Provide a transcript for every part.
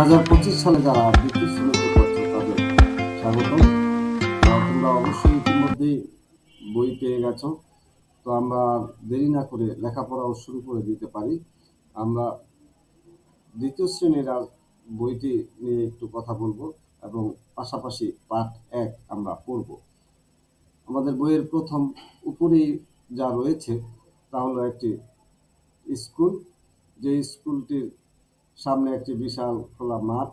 2025 সালে যারা দ্বিতীয় শ্রেণীতে পড়ছো তাদের স্বাগতম। তোমরা অবশ্যই ইতিমধ্যেই বই পেয়ে গেছো, তো আমরা দেরি না করে লেখাপড়াও শুরু করে দিতে পারি। আমরা দ্বিতীয় শ্রেণীর বইটি নিয়ে একটু কথা বলবো এবং পাশাপাশি পাঠ 1 আমরা পড়ব। আমাদের বইয়ের প্রথম উপরেই যা রয়েছে তা হলো একটি স্কুল, যে স্কুলটির সামনে একটি বিশাল খোলা মাঠ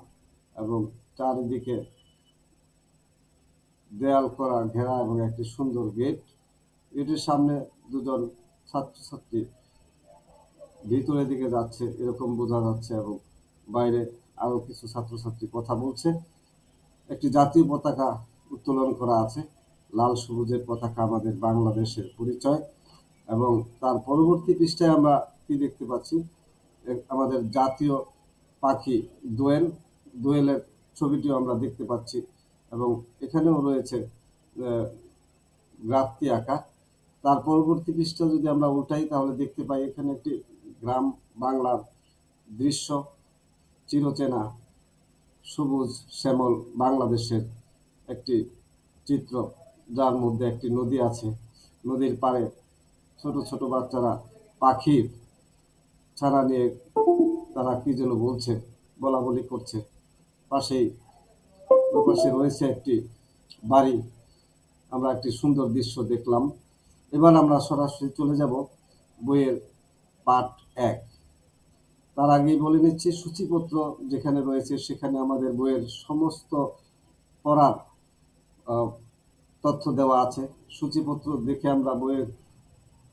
এবং চারিদিকে দেয়াল করা ঘেরা এবং একটি সুন্দর গেট। গেটের সামনে দুজন ছাত্রছাত্রী ভিতরের দিকে যাচ্ছে এরকম বোঝা যাচ্ছে এবং বাইরে আরো কিছু ছাত্রছাত্রী কথা বলছে। একটি জাতীয় পতাকা উত্তোলন করা আছে, লাল সবুজের পতাকা আমাদের বাংলাদেশের পরিচয়। এবং তার পরবর্তী পৃষ্ঠায় আমরা কি দেখতে পাচ্ছি, আমাদের জাতীয় পাখি দোয়েল, দোয়েলের ছবিটিও আমরা দেখতে পাচ্ছি এবং এখানেও রয়েছে গ্রাফটি আঁকা। তার পরবর্তী পৃষ্ঠা যদি আমরা উল্টাই তাহলে দেখতে পাই এখানে একটি গ্রাম বাংলার দৃশ্য, চিরচেনা সবুজ শ্যামল বাংলাদেশের একটি চিত্র, যার মধ্যে একটি নদী আছে। নদীর পাড়ে ছোট ছোট বাচ্চারা পাখির ছানা নিয়ে তারা কি যেন বলছে, বলা বলি করছে। পাশেই ওপাশে রয়েছে একটি বাড়ি, আমরা একটি সুন্দর দৃশ্য দেখলাম। এবার আমরা সরাসরি চলে যাব বইয়ের পাঠ 1। তার আগেই বলে নিচ্ছি, সূচিপত্র যেখানে রয়েছে সেখানে আমাদের বইয়ের সমস্ত পড়ার তথ্য দেওয়া আছে। সূচিপত্র দেখে আমরা বইয়ের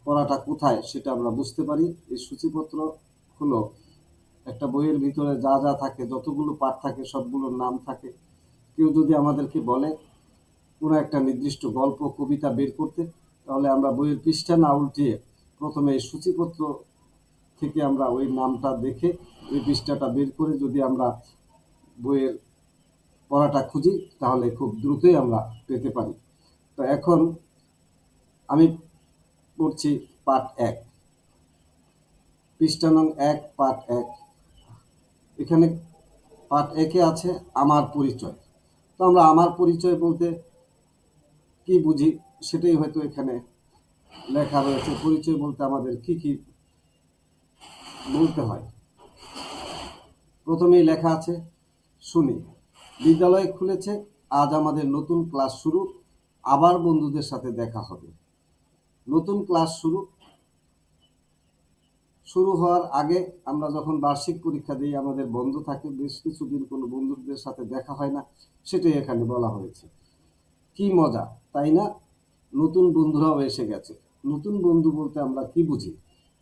পড়াটা কোথায় সেটা আমরা বুঝতে পারি। এই সূচিপত্র হলো একটা বইয়ের ভিতরে যা যা থাকে, যতগুলো পাঠ থাকে সবগুলোর নাম থাকে। কেউ যদি আমাদেরকে বলে কোনো একটা নির্দিষ্ট গল্প কবিতা বের করতে, তাহলে আমরা বইয়ের পৃষ্ঠা না উল্টিয়ে প্রথমে এই সূচিপত্র থেকে আমরা ওই নামটা দেখে ওই পৃষ্ঠাটা বের করে যদি আমরা বইয়ের পড়াটা খুঁজি তাহলে খুব দ্রুতই আমরা পেতে পারি। তো এখন আমি পড়ছি পাঠ 1, পৃষ্ঠা নং 1, পাঠ 1। এখানে পাঠ 1-এ আছে আমার পরিচয়। তো আমরা আমার পরিচয় বলতে কি বুঝি সেটাই হয়তো এখানে লেখা রয়েছে। পরিচয় বলতে আমাদের কি কি বলতে হয়। প্রথমেই লেখা আছে, শুনি। বিদ্যালয় খুলেছে, আজ আমাদের নতুন ক্লাস শুরু, আবার বন্ধুদের সাথে দেখা হবে। নতুন ক্লাস শুরু হওয়ার আগে আমরা যখন বার্ষিক পরীক্ষা দিই আমাদের বন্ধ থাকে, বেশ কিছুদিন কোনো বন্ধুদের সাথে দেখা হয় না, সেটাই এখানে বলা হয়েছে। কি মজা তাই না, নতুন বন্ধুরাও এসে গেছে। নতুন বন্ধু বলতে আমরা কি বুঝি?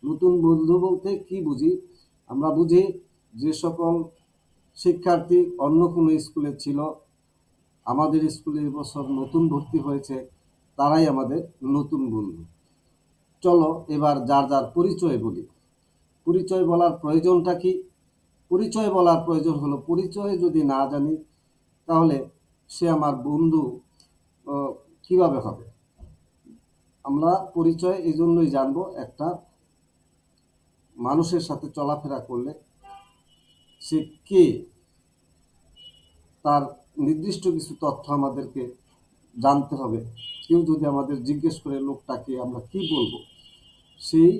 নতুন বন্ধু বলতে কি বুঝি? আমরা বুঝি যে সকল শিক্ষার্থী অন্য কোনো স্কুলে ছিল, আমাদের স্কুলে এবছর নতুন ভর্তি হয়েছে, তারাই আমাদের নতুন বন্ধু। চলো এবার যার যার পরিচয় বলি। পরিচয় বলার প্রয়োজনটা কি? পরিচয় বলার প্রয়োজন হলো, পরিচয় যদি না জানি তাহলে সে আমার বন্ধু কিভাবে হবে? আমরা পরিচয় এই জন্যই জানবো, একটা মানুষের সাথে চলাফেরা করলে সে কে, তার নির্দিষ্ট কিছু তথ্য আমাদেরকে জানতে হবে। কেউ যদি আমাদের জিজ্ঞেস করে লোকটাকে, আমরা কি বলবো? সেই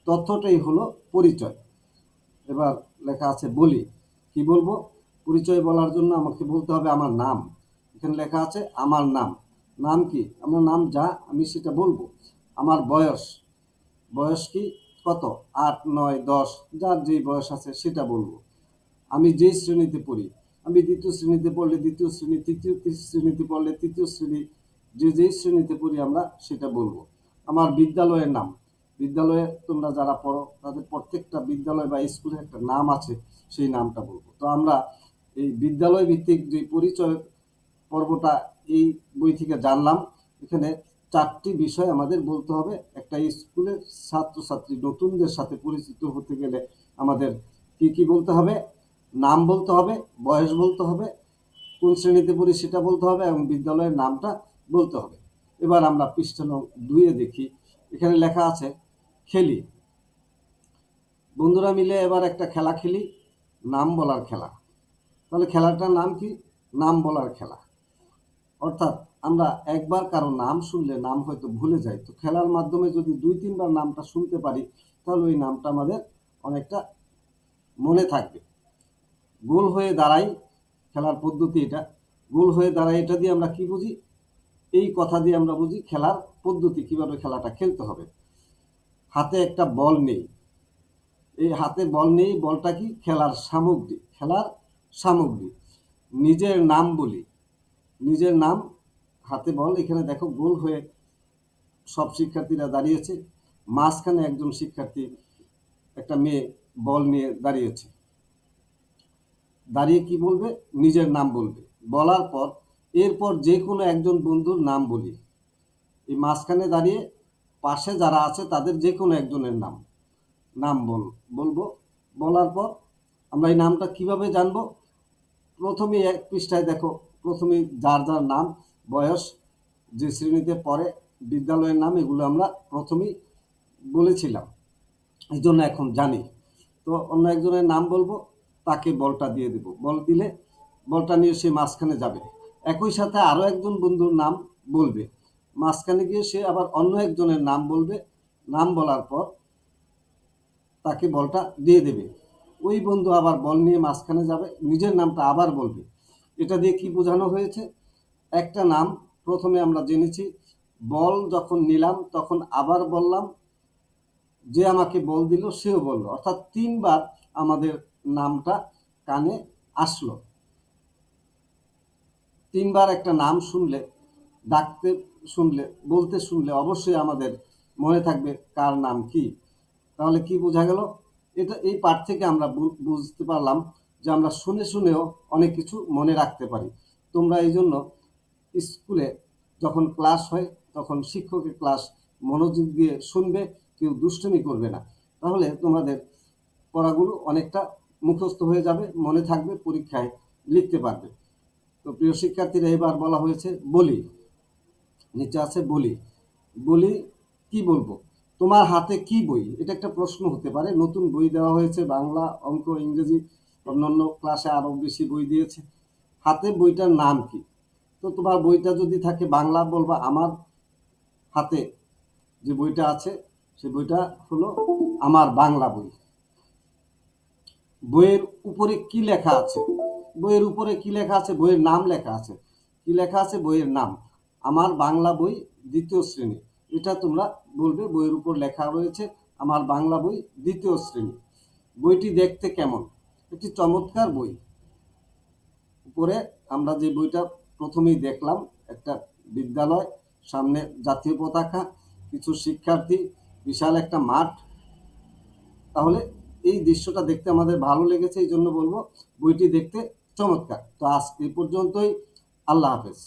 তথ্যটাই হলো পরিচয়। এবার লেখা আছে বলি, কি বলবো? পরিচয় বলার জন্য আমাকে বলতে হবে আমার নাম। এখানে লেখা আছে আমার নাম। নাম কি? আমার নাম যা আমি সেটা বলবো। আমার বয়স, বয়স কি, কত, 8, 9, 10, যার যেই বয়স আছে সেটা বলবো। আমি যেই শ্রেণীতে পড়ি, আমি দ্বিতীয় শ্রেণীতে পড়লে দ্বিতীয় শ্রেণী, তৃতীয় শ্রেণীতে পড়লে তৃতীয় শ্রেণী, যেই শ্রেণীতে পড়ি আমরা সেটা বলবো। আমার বিদ্যালয়ের নাম, বিদ্যালয়ে তোমরা যারা পড়ো তাদের প্রত্যেকটা বিদ্যালয় বা স্কুলের একটা নাম আছে, সেই নামটা বলবো। তো আমরা এই বিদ্যালয় ভিত্তিক যে পরিচয় পর্বটা এই বই থেকে জানলাম। এখানে 4টি বিষয় আমাদের বলতে হবে। একটা স্কুলের ছাত্রছাত্রী নতুনদের সাথে পরিচিত হতে গেলে আমাদের কি কি বলতে হবে? নাম বলতে হবে, বয়স বলতে হবে, কোন শ্রেণীতে পড়ি সেটা বলতে হবে এবং বিদ্যালয়ের নামটা বলতে হবে। এবার আমরা পৃষ্ঠা নং 2-এ দেখি, এখানে লেখা আছে খেলি। বন্ধুরা মিলে এবার একটা খেলা খেলি, নাম বলার খেলা। তাহলে খেলাটার নাম কি? নাম বলার খেলা। অর্থাৎ আমরা একবার কারো নাম শুনলে নাম হয়তো ভুলে যাই, তো খেলার মাধ্যমে যদি 2-3 বার নামটা শুনতে পারি তাহলে ওই নামটা আমাদের অনেকটা মনে থাকবে। গোল হয়ে দাঁড়াই, খেলার পদ্ধতি এটা। গোল হয়ে দাঁড়াই, এটা দিয়ে আমরা কি বুঝি? এই কথা দিয়ে আমরা বুঝি খেলার পদ্ধতি, কিভাবে খেলাটা খেলতে হবে। হাতে একটা বল নেই, এই হাতে বল নেই, বলটা কি? খেলার সামগ্রী। খেলার সামগ্রী। নিজের নাম বলি, নিজের নাম, হাতে বল, এখানে দেখো গোল হয়ে সব শিক্ষার্থীরা দাঁড়িয়েছে, মাঝখানে একজন শিক্ষার্থী, একটা মেয়ে বল নিয়ে দাঁড়িয়েছে। দাঁড়িয়ে কি বলবে? নিজের নাম বলবে। বলার পর এরপর যে কোনো একজন বন্ধুর নাম বলি। এই মাঝখানে দাঁড়িয়ে পাশে যারা আছে তাদের যে কোনো একজনের নাম নাম বলবো। বলার পর আমরা এই নামটা কিভাবে জানবো? প্রথমে এক পৃষ্ঠায় দেখো, প্রথমে যার যার নাম, বয়স, যে শ্রেণীতে পড়ে, বিদ্যালয়ের নাম, এগুলো আমরা প্রথমেই বলেছিলাম, এই জন্য এখন জানি। তো অন্য একজনের নাম বলবো, তাকে বলটা দিয়ে দেব। বল দিলে বলটা নিয়ে সে মাঝখানে যাবে। একই সাথে আরও একজন বন্ধুর নাম বলবে, মাঝখানে গিয়ে সে আবার অন্য একজনের নাম বলবে। নাম বলার পর তাকে বলটা দিয়ে দেবে। ওই বন্ধু আবার বল নিয়ে মাঝখানে যাবে, নিজের নামটা আবার বলবে। এটা দিয়ে কি বোঝানো হয়েছে? একটা নাম প্রথমে আমরা জেনেছি, বল যখন নিলাম তখন আবার বললাম, যে আমাকে বল দিল সেও বলল, অর্থাৎ 3বার আমাদের নামটা কানে আসলো। 3বার একটা নাম শুনলে, ডাকতে শুনলে, বলতে শুনলে অবশ্যই আমাদের মনে থাকবে কার নাম কি। তাহলে কি বোঝা গেল? এটা এই পাঠ থেকে আমরা বুঝতে পারলাম যে আমরা শুনে শুনেও অনেক কিছু মনে রাখতে পারি। তোমরা এই জন্য স্কুলে যখন ক্লাস হয় তখন শিক্ষকের ক্লাস মনোযোগ দিয়ে শুনবে, কেউ দুষ্টুমি করবে না। তাহলে তোমাদের পড়াগুলো অনেকটা মুখস্থ হয়ে যাবে, মনে থাকবে, পরীক্ষায় লিখতে পারবে। তো প্রিয় শিক্ষার্থীরা, এবার বলা হয়েছে বলি। নিচে আছে বলি। বলি কি বলবো? তোমার হাতে কি বই? এটা একটা প্রশ্ন হতে পারে। নতুন বই দেওয়া হয়েছে, বাংলা, অঙ্ক, ইংরেজি, অন্যান্য ক্লাসে আরো বেশি বই দিয়েছে। হাতে বইটার নাম কি? তো তোমার বইটা যদি থাকে বাংলা, বলবা আমার হাতে যে বইটা আছে সে বইটা হলো আমার বাংলা বই। বইয়ের উপরে কি লেখা আছে? বইয়ের উপরে কি লেখা আছে? বইয়ের নাম লেখা আছে। কি লেখা আছে? বইয়ের নাম। আমার বাংলা বই 2য় শ্রেণী। এটা তোমরা বলবে, বইয়ের উপর লেখা রয়েছে আমার বাংলা বই 2য় শ্রেণী। বইটি দেখতে কেমন? একটি চমৎকার বই। উপরে আমরা যে বইটা প্রথমেই দেখলাম, একটা বিদ্যালয়, সামনে জাতীয় পতাকা, কিছু শিক্ষার্থী, বিশাল একটা মাঠ। তাহলে এই দৃশ্যটা দেখতে আমাদের ভালো লেগেছে, এই জন্য বলবো বইটি দেখতে চমৎকার। তো আজ এই পর্যন্তই। আল্লাহ হাফেজ।